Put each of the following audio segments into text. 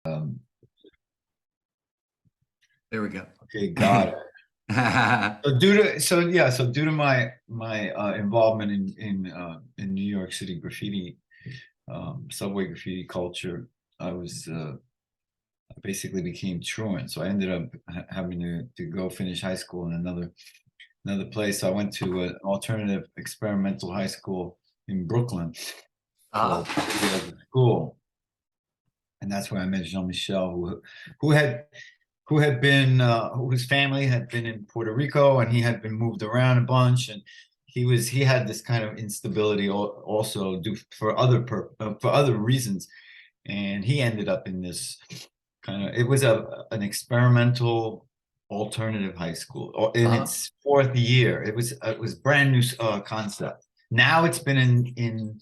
Um, There we go. okay, got it. So due to my involvement in New York City graffiti, subway graffiti culture, I was I basically became truant. So I ended up having to go finish high school in another place. So I went to an alternative experimental high school in Brooklyn Uh-huh. called Diaz School, and that's where I met Jean-Michel, who had who had been whose family had been in Puerto Rico, and he had been moved around a bunch, and he had this kind of instability also due for other reasons, and he ended up in this kind of, it was an experimental alternative high school in Uh-huh. its fourth year. It was brand new concept. Now it's been in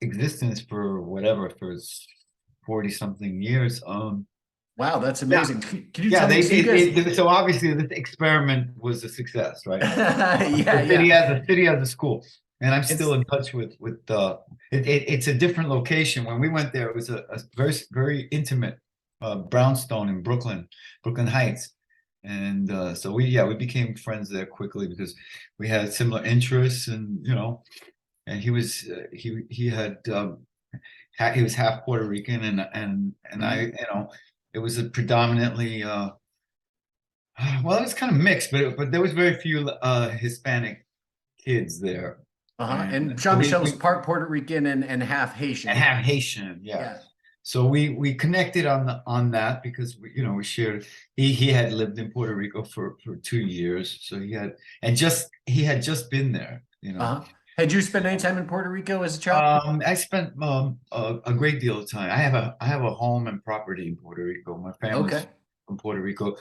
existence for whatever, for 40 something years. Wow, that's Yeah, amazing. Can you yeah, tell me, so you guys so obviously this experiment was a success, right? yeah, The city yeah. has a city has a school, and I'm still It's in touch it's a different location. When we went there, it was a very very intimate brownstone in Brooklyn Heights, and so we became friends there quickly because we had similar interests, and and he had he was half Puerto Rican, and I, Mhm. it was a predominantly well, it was kind of mixed, but there was very few Hispanic kids there, Uh-huh. and And so Jean-Michel is part Puerto Rican and half Haitian, and right? half Haitian, yeah. Yeah. So we connected on that because we shared. He had lived in Puerto Rico for 2 years, so he had just been there. Uh-huh. Had you spent any time in Puerto Rico as a child? I spent a great deal of time. I have a home and property in Puerto Rico. My family's Okay. from Puerto Rico.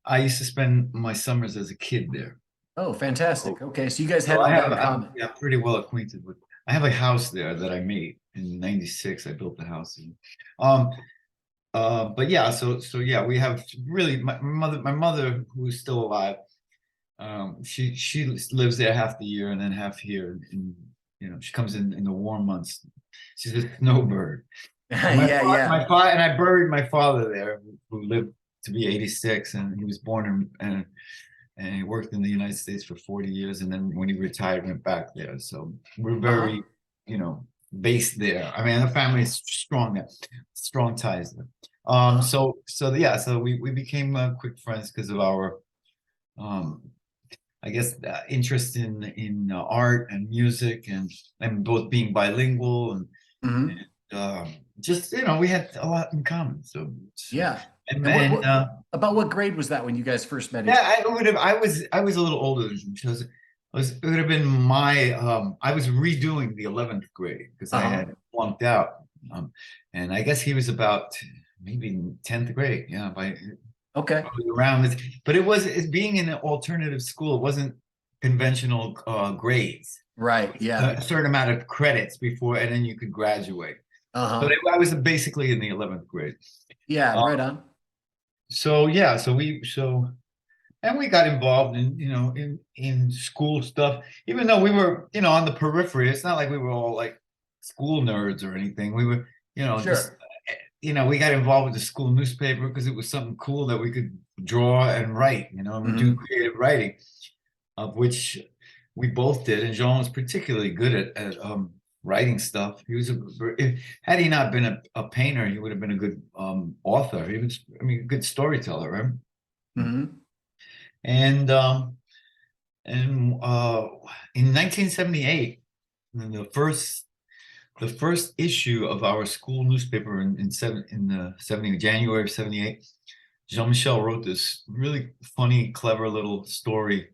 I used to spend my summers as a kid there. Oh, fantastic. So, Okay, so you guys so had I all that have in I'm common. yeah, pretty well acquainted with. I have a house there that I made in '96. I built the house. Um but yeah, so yeah, we have really my mother who's still alive. She lives there half the year and then half here. And she comes in the warm months. She's a snowbird. And Yeah, yeah. my father, and I buried my father there, who lived to be 86, and he was born and he worked in the United States for 40 years, and then when he retired, went back there. So we're Uh-huh. very, based there. I mean, the family is strong there, strong ties there. Uh-huh. So we became quick friends because of our um I guess interest in art and music, and both being bilingual, Hmm. and just we had a lot in common. So Yeah. and And what and what about what grade was that when you guys first met each other? yeah, I was a little older than him. It would have been I was redoing the 11th grade because I Uh-huh. had flunked out. Um, and I guess he was about maybe 10th grade. Yeah, by Okay. probably around this. But it's being in an alternative school. It wasn't conventional grades. Right. Yeah. A certain amount of credits before, and then you could graduate. But Uh-huh. I was basically in the 11th grade. Yeah, Uh, right on. so yeah, and we got involved in school stuff, even though we were on the periphery. It's not like we were all like school nerds or anything. We were just Sure. we got involved with the school newspaper because it was something cool that we could draw and write, and do Hmm. creative writing, of which we both did. And Jean was particularly good at writing stuff. Had he not been a painter, he would have been a good author. He was, I mean, a good storyteller, right? Hmm. And in 1978, the first issue of our school newspaper in the 70 January of 78, Jean-Michel wrote this really funny, clever little story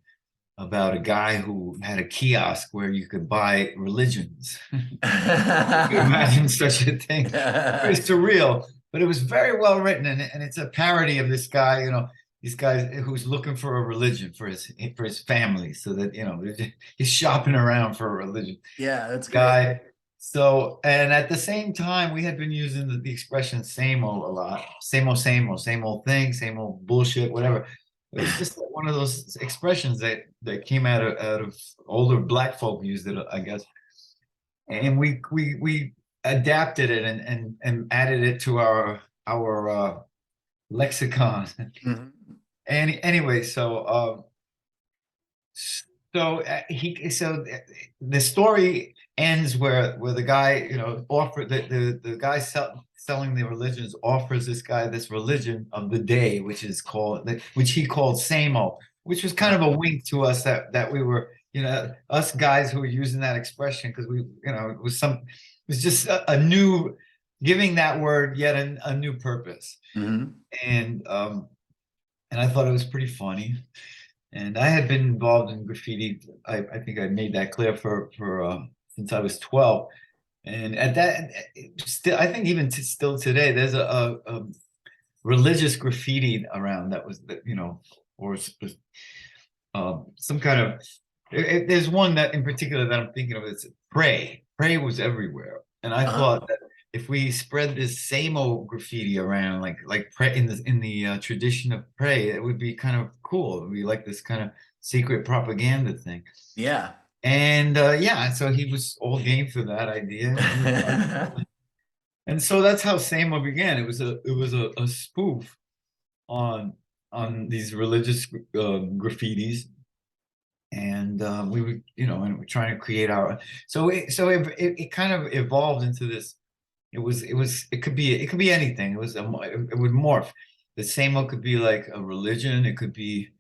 about a guy who had a kiosk where you could buy religions. You could imagine such a thing. Very surreal, but it was very well written, and it's a parody of this guy, this guy who's looking for a religion for his family, so that he's shopping around for a religion. Yeah, that's great. Guy. So, and at the same time, we had been using the expression "same old" a lot. Same old thing, same old bullshit, whatever. It was just like one of those expressions that came out of older black folk used it, I guess. And adapted it and added it to our lexicon. Mhm. And anyway, the story ends where the guy, offered the guy selling the religions offers this guy this religion of the day, which he called SAMO, which was kind of a wink to us that we were, us guys who were using that expression, because it was just a new, giving that word yet a new purpose. Mhm. And I thought it was pretty funny. And I had been involved in graffiti. I think I made that clear for since I was 12. And at that, still, I think even still today, there's a religious graffiti around that was, or some kind of. There's one that in particular that I'm thinking of. It's pray. Pray was everywhere, and I thought that if we spread this SAMO graffiti around, like pray in the tradition of pray, it would be kind of cool. It would be like this kind of secret propaganda thing. Yeah. And so he was all game for that idea. And so that's how SAMO began. It was a spoof on these religious graffitis. And we were, and we're trying to create our. So it kind of evolved into this. It could be anything. It would morph. The SAMO could be like a religion. It could be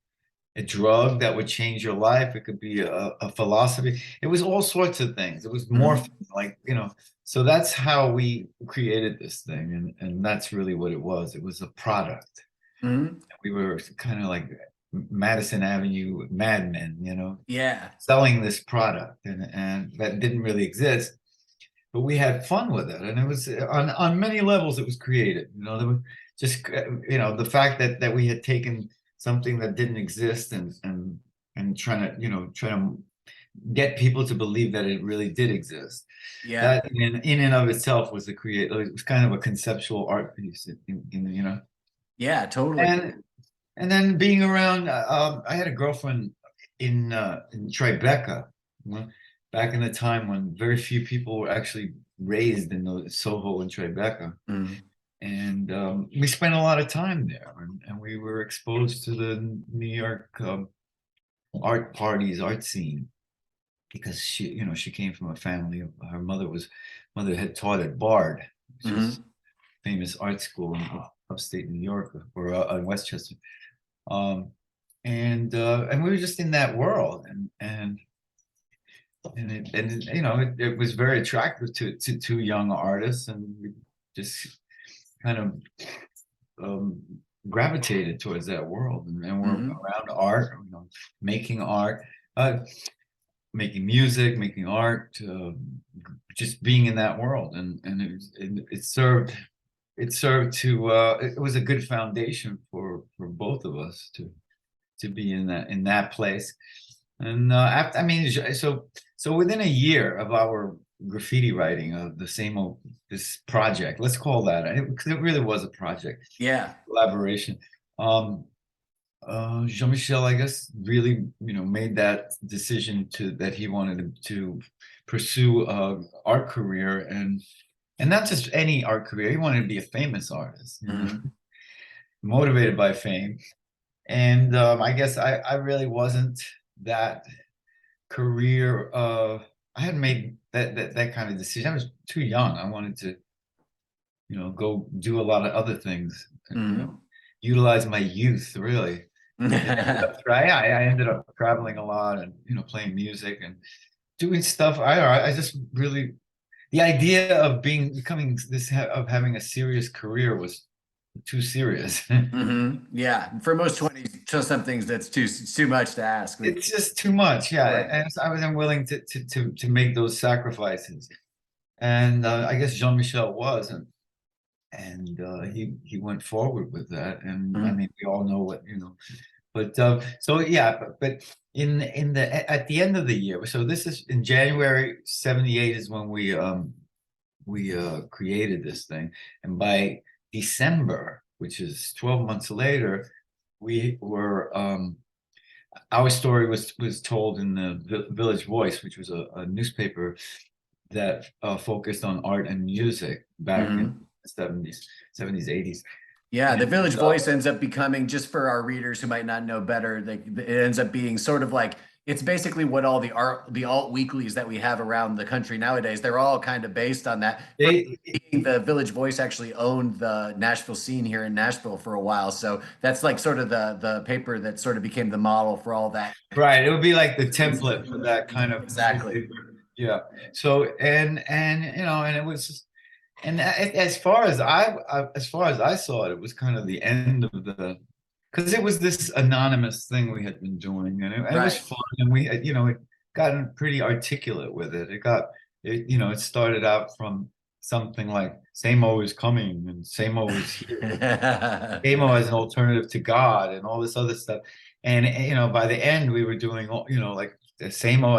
a drug that would change your life. It could be a philosophy. It was all sorts of things. It was morphing, so that's how we created this thing. And that's really what it was. It was a product. Mhm. We were kind of like Madison Avenue madmen, Yeah. selling this product, and that didn't really exist. But we had fun with it, and it was on many levels. It was creative, there was just the fact that we had taken something that didn't exist and trying to get people to believe that it really did exist. Yeah. That in and of itself was it was kind of a conceptual art piece, Yeah, totally. And then being around, I had a girlfriend in Tribeca, back in the time when very few people were actually raised in the Soho and Tribeca. Mhm. And we spent a lot of time there, and we were exposed to the New York art parties, art scene, because she came from a family. Her mother had taught at Bard, which is famous art school in upstate New York, or in Westchester. And we were just in that world, and it was very attractive to two young artists, and we just kind of gravitated towards that world, and we're around art, making art, making music, making art, just being in that world, and it served to it was a good foundation for both of us to be in that place. And so within a year of our graffiti writing of the SAMO, this project, let's call that, because it really was a project. Yeah. Collaboration. Jean-Michel, I guess, really, made that decision that he wanted to pursue art career, and not just any art career. He wanted to be a famous artist, motivated by fame. And I guess I really wasn't that career. I hadn't made that kind of decision. I was too young. I wanted to, go do a lot of other things. Utilize my youth, really. I ended up traveling a lot, and playing music and doing stuff. I just really, the idea of having a serious career was too serious. Yeah, for most 20s somethings, that's too much to ask. It's just too much. Yeah. Right. And I wasn't willing to make those sacrifices. And I guess Jean-Michel was, and he went forward with that. And I mean, we all know what, but so yeah, but at the end of the year, so this is in January 78 is when we created this thing, and by December, which is 12 months later, we were our story was told in the Village Voice, which was a newspaper that focused on art and music back in the 70s, 80s. Yeah, the And Village Voice ends up becoming, just for our readers who might not know better, it ends up being sort of like, it's basically what all the alt weeklies that we have around the country nowadays, they're all kind of based on that. they The Village Voice actually owned the Nashville scene here in Nashville for a while, so that's like sort of the paper that sort of became the model for all that. right, it would be like the template for that kind of Exactly. yeah. So and you know, and it was, and as far as as far as I saw it, it was kind of the end of the, because it was this anonymous thing we had been doing, and it was Right. fun, and we had, you know, it gotten pretty articulate with it. It, you know, it started out from something like SAMO is coming and SAMO is here, SAMO as an alternative to God, and all this other stuff. And you know, by the end, we were doing, you know, like the SAMO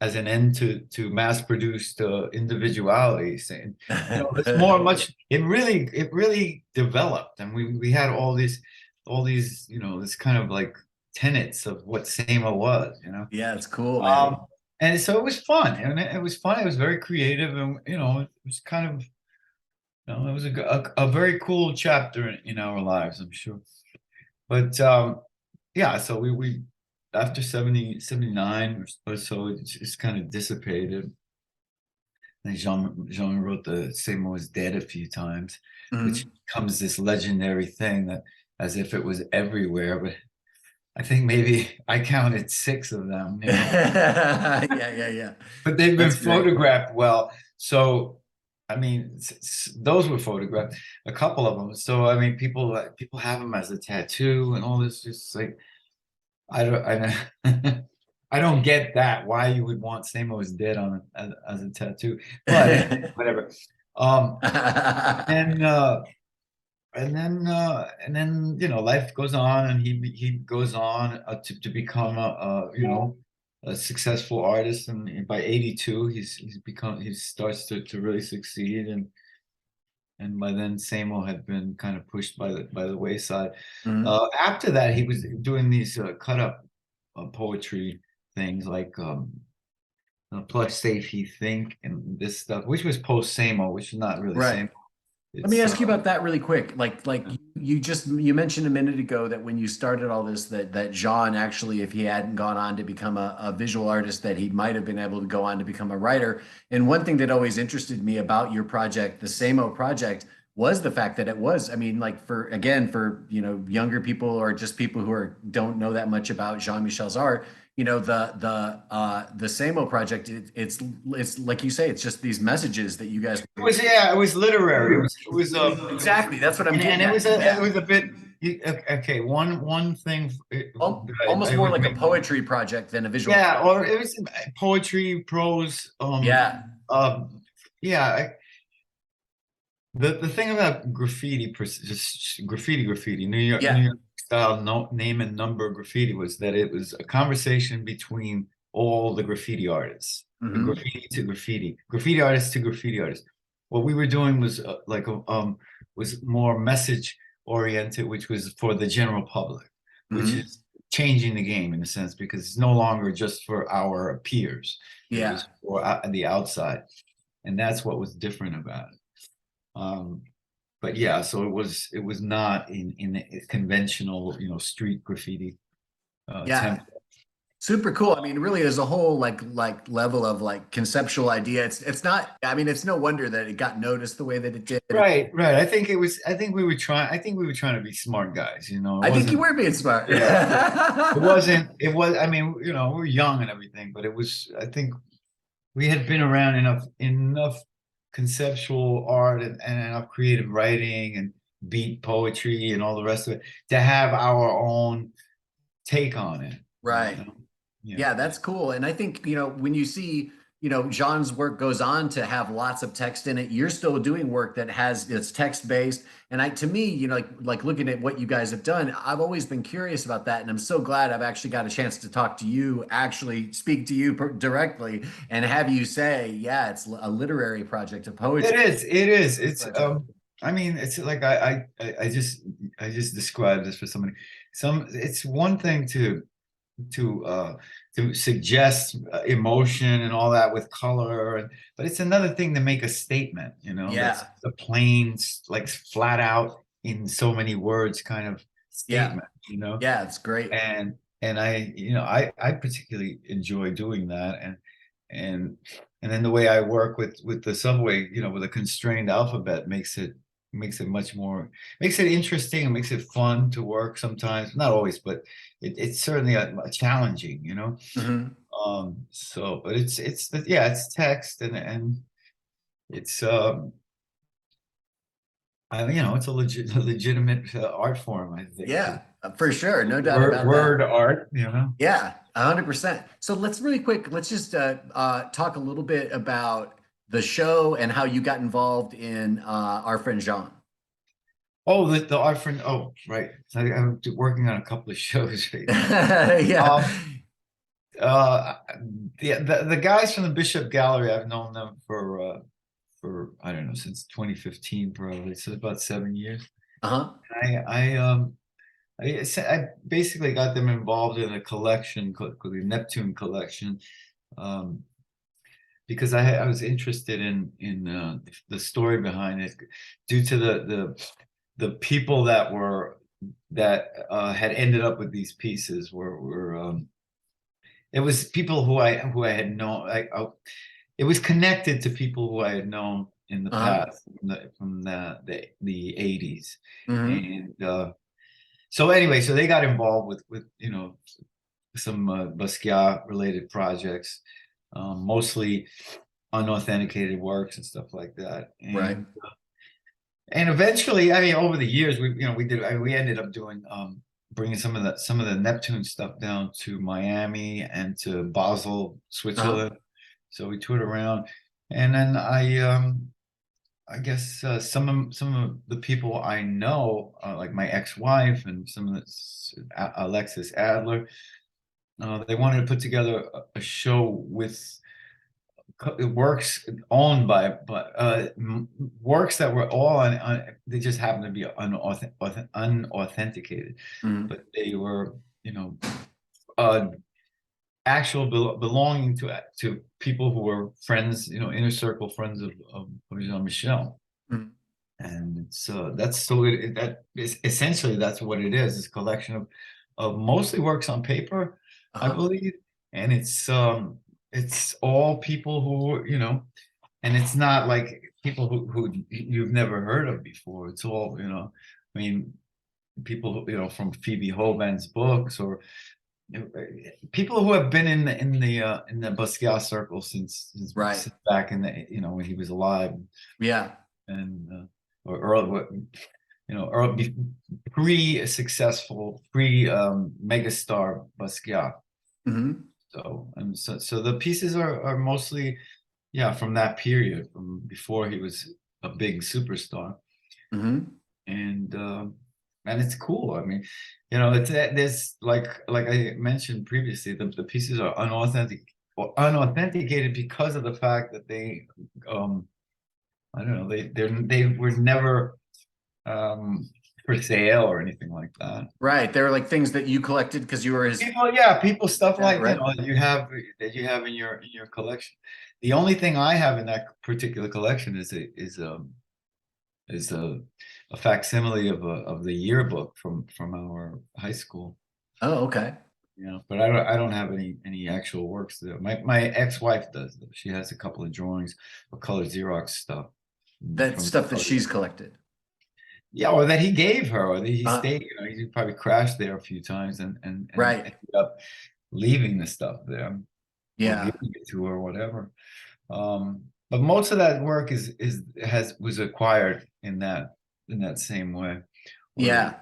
as an end to mass-produced individuality. Saying, you know, it's more much. It really developed, and we had all these, you know, this kind of like tenets of what SAMO was, you know. Yeah, it's cool, man. And so it was fun, and it was fun. It was very creative, and you know, it was kind of, you know, it was a very cool chapter in our lives, I'm sure. But yeah, so we after 79 or so, it's kind of dissipated. And Jean wrote the SAMO is dead a few times, which becomes this legendary thing that, as if it was everywhere. But I think maybe I counted 6 of them. You know? Yeah. But they've been That's great. photographed well. So, I mean, those were photographed, a couple of them. So, I mean, people have them as a tattoo and all this. Just like, I I don't get that. Why you would want Samo is dead on as a tattoo, but whatever. Um, and and then you know, life goes on, and he goes on to become you know, a successful artist, and by 82 he starts to really succeed, and by then Samo had been kind of pushed by the wayside. After that, he was doing these cut up poetry things like Plush Safe He Think and this stuff, which was post Samo, which is not really Right. Samo. Let me It's ask you about that really quick. Like you mentioned a minute ago that when you started all this, that Jean actually, if he hadn't gone on to become a visual artist, that he might have been able to go on to become a writer. And one thing that always interested me about your project, the SAMO project, was the fact that it was, I mean, like for again, for you know, younger people or just people who don't know that much about Jean-Michel's art, you know, the SAMO project, it's like you say, it's just these messages that you guys. It was, yeah, it was literary. It was Exactly. That's what I'm getting and it at. was Yeah. it was a bit okay. One thing Almost I more would like a make, poetry project than a visual. yeah, or it was poetry, prose, Yeah. yeah. The thing about graffiti, just graffiti, New Yeah. York style, no name and number graffiti, was that it was a conversation between all the graffiti artists, the graffiti artists to graffiti artists. What we were doing was was more message oriented, which was for the general public, which is changing the game in a sense, because it's no longer just for our peers. It Yeah. was for the outside, and that's what was different about it. But yeah, so it was not in a conventional, you know, street graffiti Yeah. template. Super cool. I mean, really, as a whole, like level of like conceptual idea, it's not. I mean, it's no wonder that it got noticed the way that it did. Right, right. I think we were trying. I think we were trying to be smart guys. You know, it I think you wasn't. were being smart. Yeah, it wasn't. It was. I mean, you know, we're young and everything, but it was. I think we had been around enough conceptual art and enough creative writing and beat poetry and all the rest of it to have our own take on it. Right. You know? Yeah. Yeah, that's cool. And I think, you know, when you see, you know, Jean's work goes on to have lots of text in it, you're still doing work that has it's text based. And to me, you know, like looking at what you guys have done, I've always been curious about that. And I'm so glad I've actually got a chance to talk to you, actually speak to you directly and have you say, yeah, it's a literary project of poetry. It is. It's I mean, it's like I just described this for somebody. It's one thing to to suggest emotion and all that with color, but it's another thing to make a statement, you know, that's Yeah. the plain, like flat out in so many words kind of Yeah. statement, you know. Yeah. It's great. And I, you know, I particularly enjoy doing that, and and then the way I work with the subway, you know, with a constrained alphabet makes it much more, makes it interesting and makes it fun to work sometimes, not always, but it's certainly a challenging, you know. Hmm. So but it's yeah, it's text, and it's you know, it's a legitimate art form, I think. Yeah, for sure. No doubt Word, about that. word art, you know. Yeah, 100%. So let's really quick, let's just talk a little bit about the show and how you got involved in our friend Jean. Oh, the art friend. Oh, right. I'm working on a couple of shows right now. Yeah. Um, uh, the guys from the Bishop Gallery, I've known them for I don't know, since 2015 probably, so about 7 years. Uh-huh. I basically got them involved in a collection called the Neptune collection, um, because I was interested in the story behind it, due to the people that were that had ended up with these pieces were it was people who I had known. It was connected to people who I had known in the Uh-huh. past, from the 80s. Hmm. And so anyway, so they got involved with you know, some Basquiat related projects, mostly unauthenticated works and stuff like that. Right. And eventually, I mean, over the years, we ended up doing, bringing some of the Neptune stuff down to Miami and to Basel, Uh-huh. Switzerland. So we toured around, and then I guess some of the people I know, like my ex-wife and some of Alexis Adler, they wanted to put together a show with works owned by, but works that were all they just happened to be unauthenticated, Hmm. but they were, you know, uh actual belonging to people who were friends, you know, inner circle friends of Jean-Michel. Hmm. And it's that's so that is essentially, that's what it is. It's a collection of mostly works on paper, I Uh-huh. believe. And it's all people who, you know, and it's not like people who you've never heard of before. It's all, you know, I mean, people who, you know, from Phoebe Hoban's books, or you know, people who have been in the Basquiat circle Right. since back in the, you know, when he was alive, Yeah. and or early, you know, early, pre-successful, megastar Basquiat. Hmm. So the pieces are mostly, yeah, from that period, from before he was a big superstar. Hmm. And and it's cool. I mean, you know, it's there's like I mentioned previously, the pieces are unauthenticated because of the fact that they, I don't know, they were never um for sale or anything like that. Right. They were like things that you collected because you were his. People, yeah, people, stuff Yeah. like, you Right. know, that you have in your collection. The only thing I have in that particular collection is a facsimile of the yearbook from our high school. Oh, okay. You know, but I don't have any actual works there. My ex-wife does though. She has a couple of drawings of color Xerox stuff That from, stuff that she's collected. yeah, or that he gave her, or that he Uh, stayed. You know, he probably crashed there a few times and right. ended up leaving the stuff there, or Yeah. giving it to her, or whatever. But most of that work was acquired in that same way, or Yeah.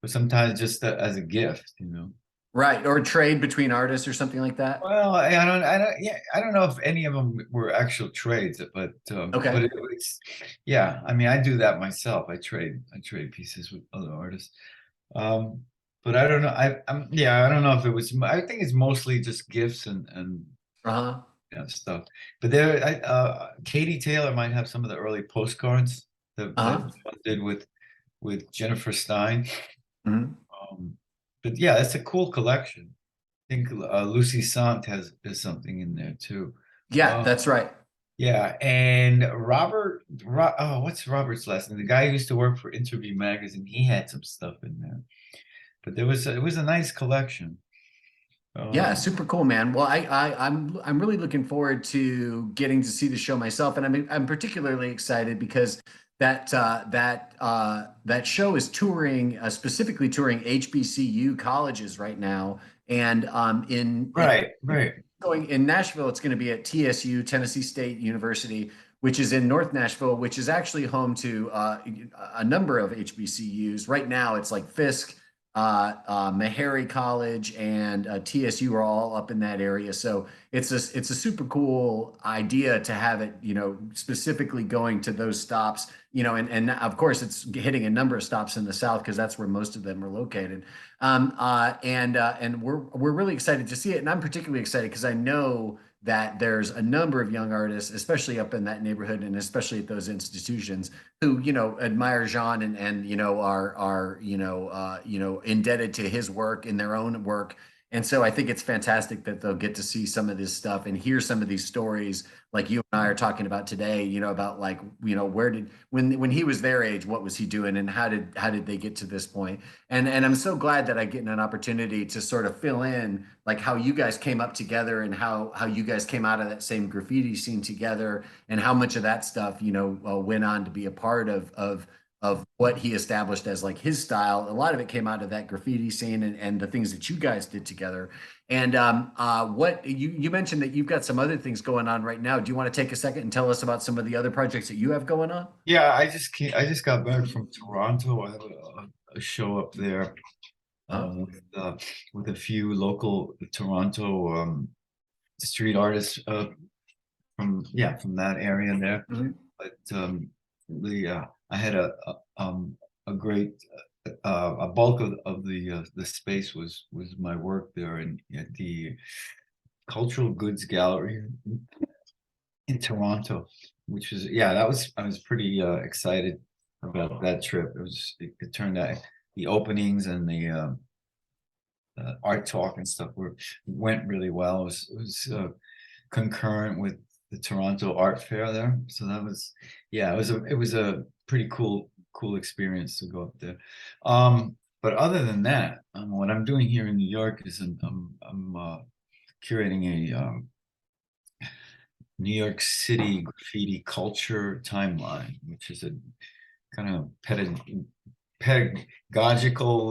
sometimes just as a gift, you know. Right. Or trade between artists or something like that. Well, yeah, I don't know if any of them were actual trades, but Okay. it was, yeah. I mean, I do that myself. I trade pieces with other artists. Um, but I don't know. Yeah, I don't know if it was. I think it's mostly just gifts and Uh-huh. yeah, stuff. But Katie Taylor might have some of the early postcards that Uh-huh. John did with Jennifer Stein. Hmm. Um, but yeah, it's a cool collection. think Lucy Sant has something in there too. Yeah, that's right. Yeah, and what's Robert's last name? The guy who used to work for Interview magazine, he had some stuff in there. But it was a nice collection. Yeah, Um, super cool, man. Well, I'm really looking forward to getting to see the show myself, and I'm particularly excited because that show is touring, specifically touring HBCU colleges right now, and right. going in Nashville, it's going to be at TSU, Tennessee State University, which is in North Nashville, which is actually home to a number of HBCUs. Right now, it's like Fisk, Meharry College, and TSU are all up in that area. So it's a super cool idea to have it, specifically going to those stops, and of course it's hitting a number of stops in the South because that's where most of them are located. And we're really excited to see it, and I'm particularly excited because I know that there's a number of young artists, especially up in that neighborhood and especially at those institutions, who admire Jean and are indebted to his work in their own work. And so I think it's fantastic that they'll get to see some of this stuff and hear some of these stories like you and I are talking about today, about like, where did when he was their age, what was he doing and how did they get to this point? And I'm so glad that I get an opportunity to sort of fill in like how you guys came up together and how you guys came out of that same graffiti scene together and how much of that stuff, went on to be a part of what he established as like his style. A lot of it came out of that graffiti scene and the things that you guys did together. And what you mentioned that you've got some other things going on right now. Do you want to take a second and tell us about some of the other projects that you have going on? Yeah, I just got back from Toronto. I have a show up there Huh? with a few local Toronto street artists from that area there. Mhm. But I had a great a bulk of the space was my work there at the Cultural Goods Gallery in Toronto, which was I was pretty excited about that trip. It turned out the openings and the art talk and stuff went really well. It was concurrent with the Toronto Art Fair there, so that was it was a pretty cool experience to go up there. But other than that, what I'm doing here in New York is I'm curating a New York City graffiti culture timeline, which is a kind of pedagogical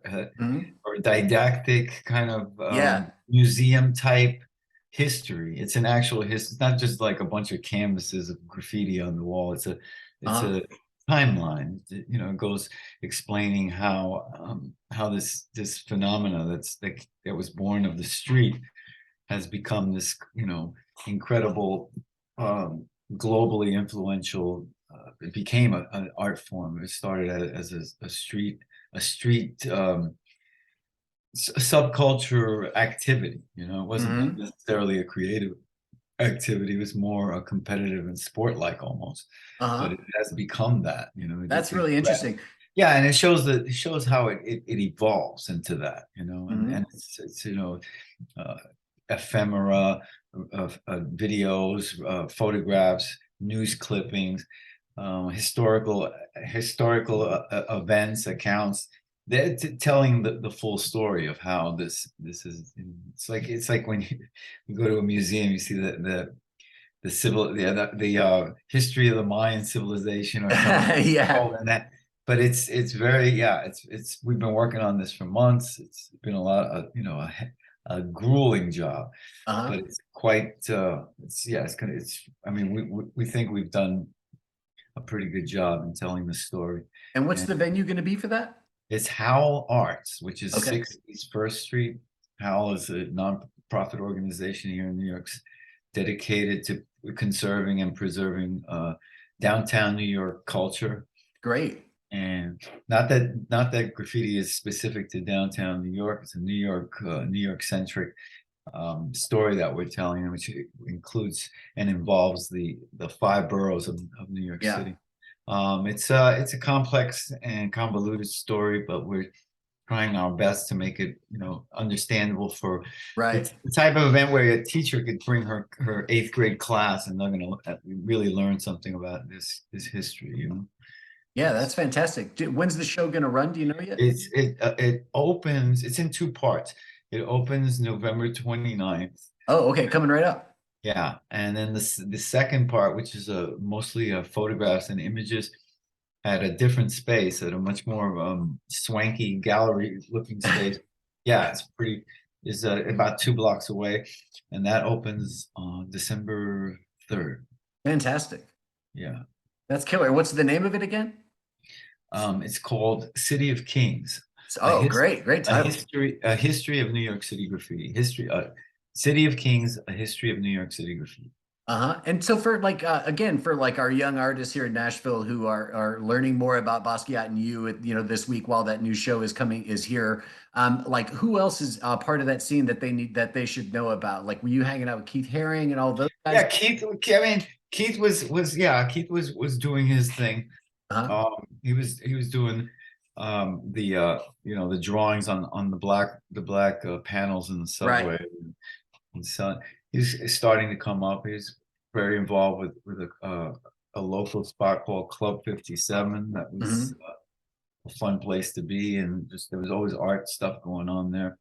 Mhm. or didactic kind of Yeah. museum type history. It's an actual history. It's not just like a bunch of canvases of graffiti on the wall. It's Uh-huh. a timeline. It goes explaining how this phenomena that was born of the street has become this incredible globally influential. It became an art form. It started as a street subculture activity. It wasn't Hmm. necessarily a creative activity. It was more a competitive and sport-like almost. But Uh-huh. it has become that. That's really interesting. Yeah, and it shows how it evolves into that. And Hmm. it's uh, ephemera, videos, photographs, news clippings, historical events, accounts. They're telling the full story of how this is. It's like when you go to a museum, you see the civil the history of the Mayan civilization or something. Yeah. And that, but it's very it's we've been working on this for months. It's been a lot of a grueling job, Uh-huh. but it's quite it's I mean we think we've done a pretty good job in telling the story. And what's And the venue going to be for that? it's Howl Arts, which is Okay. 6 East First Street. Howl is a non-profit organization here in New York dedicated to conserving and preserving downtown New York culture. Great. And not that graffiti is specific to downtown New York. It's a New York centric story that we're telling, which includes and involves the 5 boroughs of New York Yeah. City. It's a complex and convoluted story, but trying our best to make it, understandable for Right. it's the type of event where a teacher could bring her eighth grade class and they're going to really learn something about this history. Yeah, that's fantastic. When's the show going to run? Do you know yet? It opens. It's in two parts. It opens November 29th. Oh, okay, coming right up. Yeah, and then the second part, which is mostly photographs and images, at a different space, at a much more swanky gallery looking space. Yeah, it's pretty. Is about 2 blocks away, and that opens on December 3rd. Fantastic. Yeah, That's killer. What's the name of it again? it's called City of Kings. Oh, great title. A history of New York City graffiti. City of Kings, a history of New York City graffiti. And so for like again for like our young artists here in Nashville who are learning more about Basquiat and you this week while that new show is here, like who else is part of that scene that they should know about? Like were you hanging out with Keith Haring and all those guys? Yeah, Keith. I mean, Keith was doing his thing. He was doing the drawings on the black panels in the subway. Right. And so he's starting to come up. He's very involved with a local spot called Club 57. That was a fun place to be, and just there was always art stuff going on there.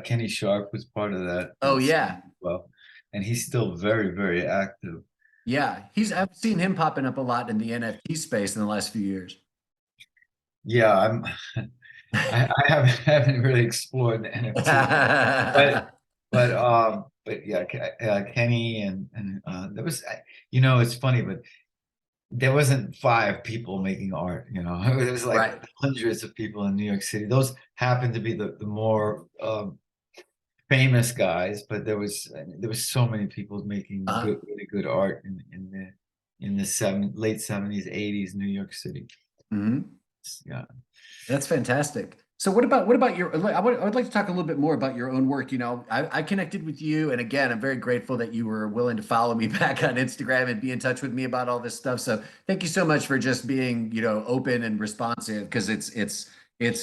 Kenny Sharp was part of that. Oh yeah. Well, and he's still very, very active. Yeah, I've seen him popping up a lot in the NFT space in the last few years. Yeah, I haven't really explored the NFT, but yeah, Kenny and there was, it's funny, but there wasn't 5 people making art. There was like hundreds of people in New York City. Those happened to be the more famous guys, but there was so many people making really good art in the late 70s, 80s New York City. Yeah, that's fantastic. So what about your, I would like to talk a little bit more about your own work. I connected with you, and again, I'm very grateful that you were willing to follow me back on Instagram and be in touch with me about all this stuff. So thank you so much for just being, open and responsive, because it's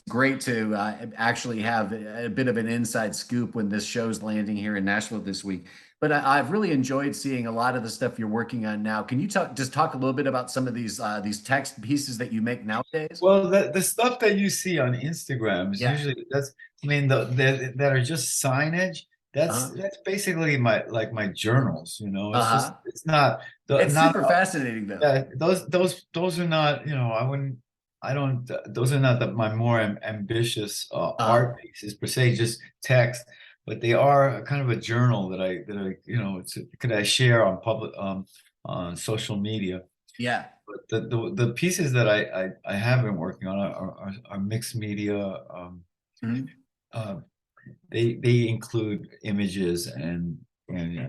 great to actually have a bit of an inside scoop when this show's landing here in Nashville this week. But I've really enjoyed seeing a lot of the stuff you're working on now. Can you talk a little bit about some of these text pieces that you make nowadays? Well, the stuff that you see on Instagram is usually that are just signage. That's basically my journals. It's not. It's super fascinating though. Yeah, those are not. Those are not my more ambitious art pieces per se, just text. But they are kind of a journal that I share on public on social media. Yeah. But the pieces that I have been working on are mixed media. They include images and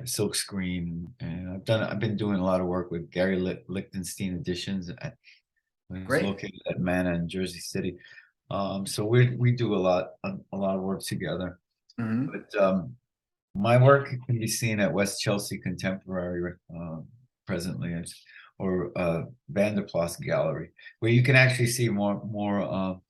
silk screen, and I've been doing a lot of work with Gary Lichtenstein Editions located at Manna in Jersey City. So we do a lot of work together. But my work can be seen at West Chelsea Contemporary presently, or Vanderplas Gallery, where you can actually see more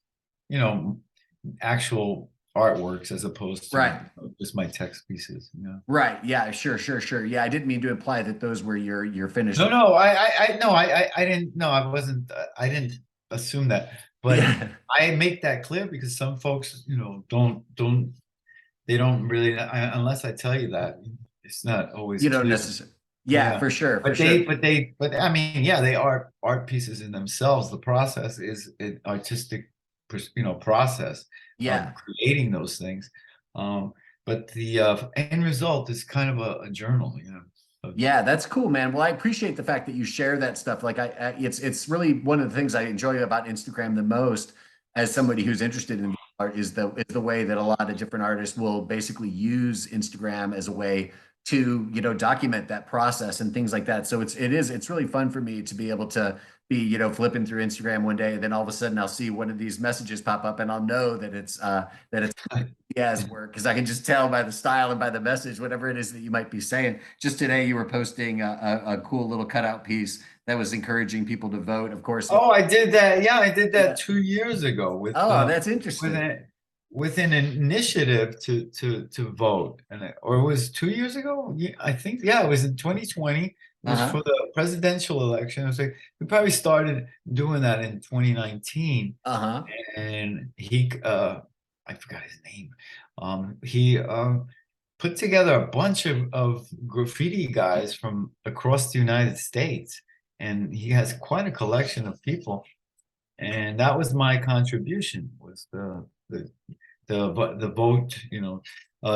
actual artworks as opposed to just my text pieces. Right. Yeah. Sure. Yeah, I didn't mean to imply that those were your finished. No. I didn't. No, I wasn't. I didn't assume that. But I make that clear because some folks, don't. They don't really, unless I tell you that, it's not always. You don't necessarily. Yeah, for sure. But I mean, they are art pieces in themselves. The process is an artistic, process. Of creating those things. But the end result is kind of a journal. Yeah, that's cool, man. Well, I appreciate the fact that you share that stuff. Like it's really one of the things I enjoy about Instagram the most, as somebody who's interested in art, is the way that a lot of different artists will basically use Instagram as a way to document that process and things like that. So it's really fun for me to be able to be, flipping through Instagram one day, and then all of a sudden I'll see one of these messages pop up, and I'll know that it's Diaz work, because I can just tell by the style and by the message, whatever it is that you might be saying. Just today, you were posting a cool little cutout piece that was encouraging people to vote. Of course. Oh, I did that. Yeah, I did Yeah. that 2 years ago Oh, that's with interesting. with an initiative to vote, or it was 2 years ago. Yeah, I think, yeah, it was in 2020. It was Uh-huh. for the presidential election. It was like we probably started doing that in 2019, Uh-huh. and I forgot his name. He put together a bunch of graffiti guys from across the United States, and he has quite a collection of people. And that was my contribution, was the vote,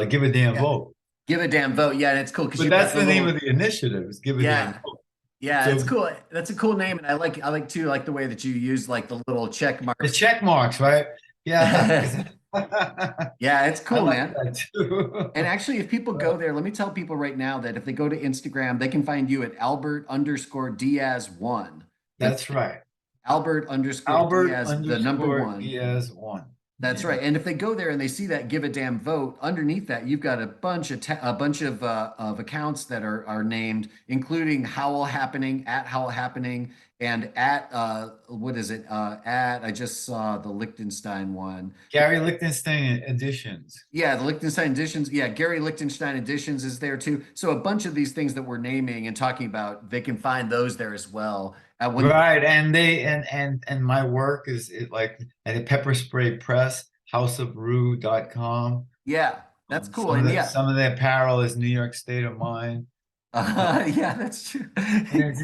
give a damn Yeah. vote. Give a damn vote. Yeah, and it's cool because But you've got that's the the name of little. the initiative, is give a damn Yeah. vote. Yeah, it's So cool. That's a cool name, and I like too, like the way that you use like the little check the marks. check marks, right? Yeah. Yeah, it's I cool, like man. that too. And actually, if people go there, let me tell people right now that if they go to Instagram, they can find you at Albert_Diaz1. That's That's right. Albert Albert_Diaz, the number underscore one. Diaz one. That's Yeah. right. And if they go there and they see that give a damn vote, underneath that, you've got a bunch of accounts that are named, including Howl Happening, at Howl Happening, and at what is it? At I just saw the Liechtenstein one. Gary Lichtenstein editions. Yeah, the Liechtenstein editions. Yeah, Gary Liechtenstein editions is there too. So a bunch of these things that we're naming and talking about, they can find those there as well. When Right, and they and my work is like at the Pepper Spray Press, houseofrue.com. Yeah, that's cool. Some of And the yeah, some of the apparel is New York State of Mind. yeah, that's true.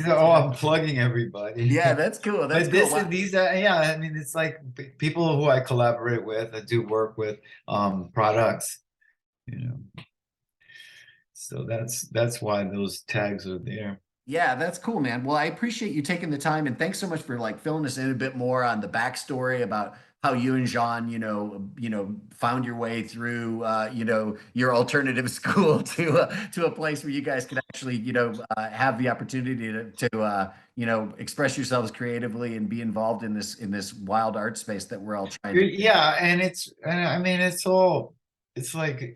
Oh, I'm plugging everybody. Yeah, that's cool. That's But cool. this is Wow. these are, yeah, I mean, it's like people who I collaborate with, I do work with, products, you know. So that's why those tags are there. Yeah, that's cool, man. Well, I appreciate you taking the time, and thanks so much for like filling us in a bit more on the backstory about how you and Jean, found your way through, your alternative school to a place where you guys could actually, have the opportunity to express yourselves creatively and be involved in this wild art space that we're all trying to. Yeah, and I mean, it's like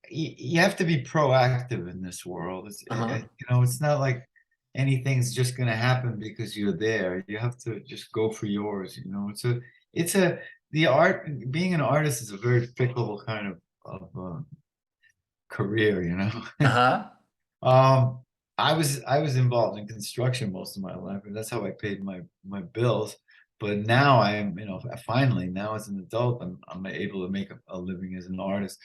you have to be proactive in this world. Uh-huh. It's not like anything's just gonna happen because you're there. You have to just go for yours. It's the art. Being an artist is a very fickle kind of career. Uh-huh. Um, I was involved in construction most of my life, and that's how I paid my bills. But now finally, now as an adult, I'm able to make a living as an artist.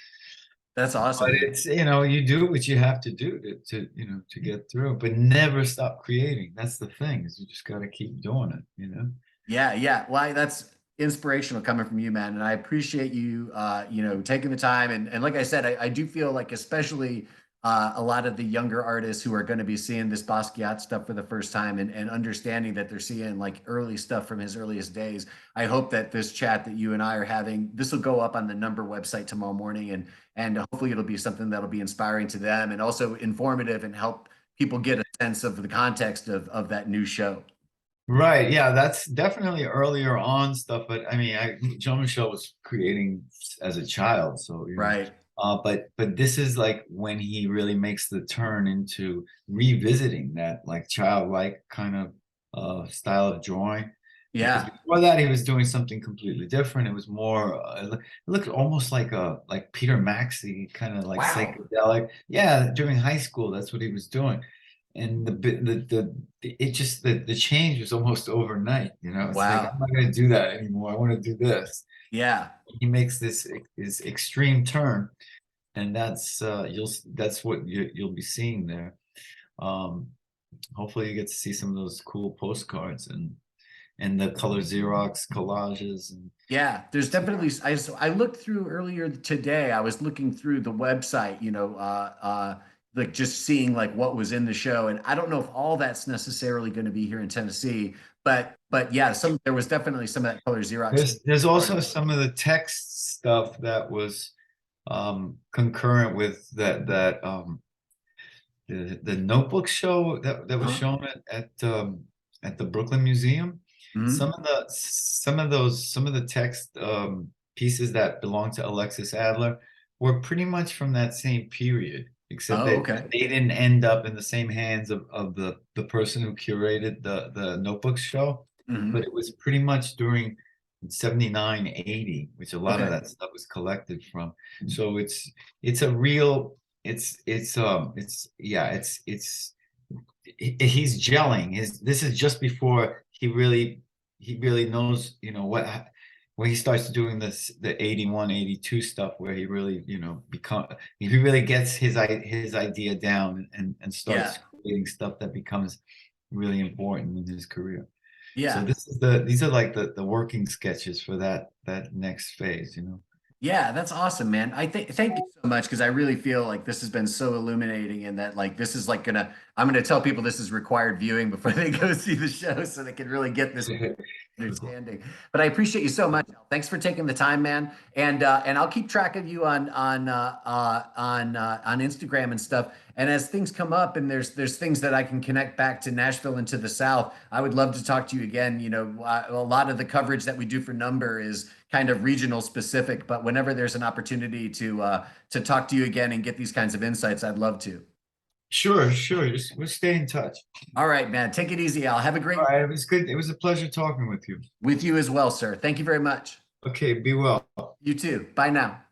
That's But awesome, man. it's, you do what you have to do to get through, but never stop creating. That's the thing, is you just got to keep doing it. Yeah, yeah. Well, that's inspirational coming from you, man. And I appreciate you, taking the time. And like I said, I do feel like, especially a lot of the younger artists who are going to be seeing this Basquiat stuff for the first time, and understanding that they're seeing like early stuff from his earliest days. I hope that this chat that you and I are having, this will go up on the Number website tomorrow morning, and hopefully it'll be something that'll be inspiring to them and also informative and help people get a sense of the context of that new show. Right. Yeah, that's definitely earlier on stuff. But I mean, Jean-Michel was creating as a child, so Right. but this is like when he really makes the turn into revisiting that like childlike kind of style of drawing. Because Yeah. before that, he was doing something completely different. It was more, it looked almost like Peter Maxey, kind of like Wow. psychedelic. Yeah, during high school, that's what he was doing. And it just the change was almost overnight. It's like, Wow. I'm not going to do that anymore. I want to do this. Yeah. He makes this extreme turn, and that's what you'll be seeing there. Um, Hopefully, you get to see some of those cool postcards and the color Xerox collages and Yeah, there's definitely. I looked through earlier today. I was looking through the website, like just seeing like what was in the show, and I don't know if all that's necessarily going to be here in Tennessee, but yeah, there was definitely some of that color Xerox. there's also some of the text stuff that was concurrent with the notebook show that was Huh? shown at at the Brooklyn Museum. Mhm. Some of the text pieces that belong to Alexis Adler were pretty much from that same period, except Oh, that okay. they didn't end up in the same hands of the person who curated the Notebooks show, but Mhm. it was pretty much during 79, 80, which a lot of Okay. that stuff was collected from. So it's a real yeah, he's gelling. This is just before he really knows, you know, what when he starts doing the 81, 82 stuff, where he really, you know, he really gets his idea down and Yeah. starts creating stuff that becomes really important in his career. So Yeah. these are like the working sketches for that next phase, you know. Yeah, that's awesome, man. I think thank you so much because I really feel like this has been so illuminating and that like this is like I'm gonna tell people this is required viewing before they go see the show so they can really get this understanding. But I appreciate you so much. Al. Thanks for taking the time, man. And I'll keep track of you on Instagram and stuff. And as things come up and there's things that I can connect back to Nashville and to the South, I would love to talk to you again. You know, a lot of the coverage that we do for Number is kind of regional specific, but whenever there's an opportunity to talk to you again and get these kinds of insights, I'd love to. Sure, sure. We'll stay in touch. All right, man. Take it easy, Al. Have a All great right, it was good. It was a pleasure talking with you. with you as well, sir. Thank you very much. Okay, be well. You too. Bye now.